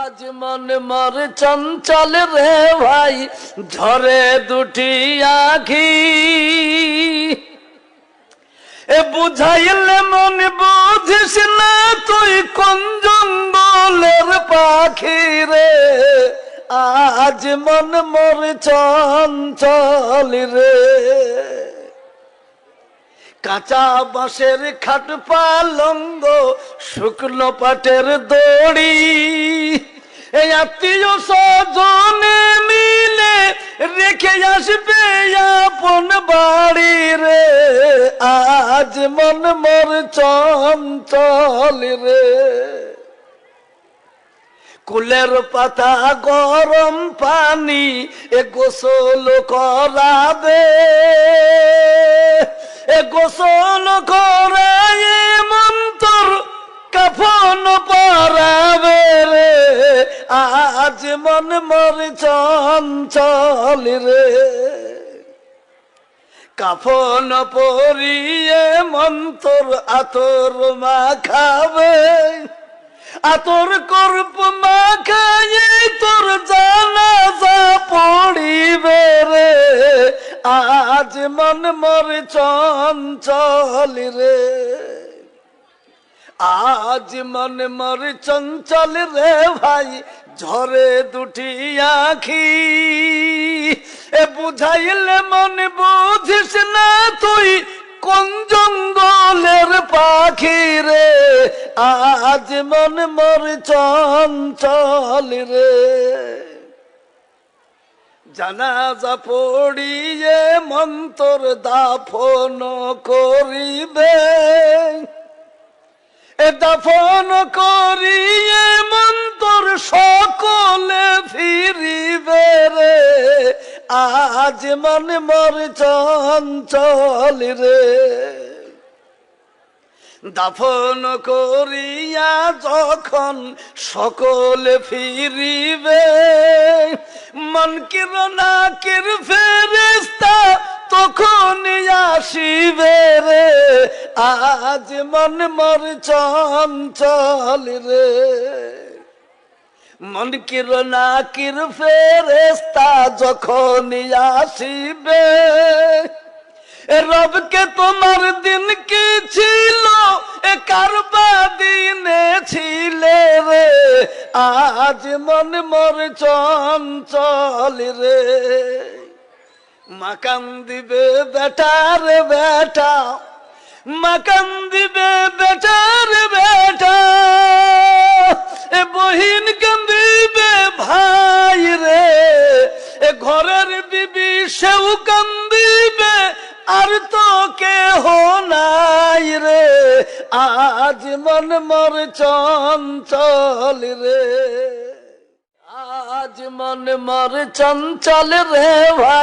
আজ মন মর চঞ্চল রে ভাই, ঝরে দুটি আখি। এ বুঝাইলে মন বুঝিস না, তুই কোন জঙ্গলের পাখি রে। আজ মন মর চঞ্চল রে। কাঁচা বাঁশের খাট পালঙ্গ, শুকনো পাটের দড়ি, এই আত্মীয় স্বজনে মিলে রেখে আসবে আপন বাড়ি রে। আজ মন মর চঞ্চল রে। কুলের পাতা গরম পানি এ গোসল করাবে, এ গোসল করায় মন্তর কাফন পরাবে রে। আজ মন মর চঞ্চল রে। কাফন পরিয়ে মন্তর আতর মাখাবে, আতর করপ মাখায়ে তোর জানাজা পড়িবে রে। আজ মন মর চঞ্চল রে। আজ মন মর চঞ্চল রে ভাই, ঝরে দুটি আখি। এ বুঝাইলে মন বুঝিস না, তুই কোন জঙ্গলের পাখি রে। আজ মন মর চঞ্চল রে। জানাজা পড়িয়ে মন্তর দাফন করিবে, এ দাফন করিয়ে মন্তর সকলে ফিরিবে রে। আজ মন মর চঞ্চল রে। দাফন করিয়া যখন সকলে ফিরিবে, মনকির নাকির ফেরেশতা তখন আসিবে রে। আজ মন মর চঞ্চল রে। মনকির নাকির ফেরেশতা যখন আসিবে, রবকে তোমার দিন কি ছিল, এ কারবা দিনে ছিলে রে। আজ মন মর চঞ্চল রে। মাকান দিবে বেটা রে বেটা, মাকান দিবে বেটা রে বেটা। এ বহিন কান্দিবে ভাই রে। এ ঘরের বিবি সেও কান্দিবে, আর তো কেহ নাই রে। আজ মন মর চঞ্চল রে। আজ মন মর চঞ্চল রে ভাই।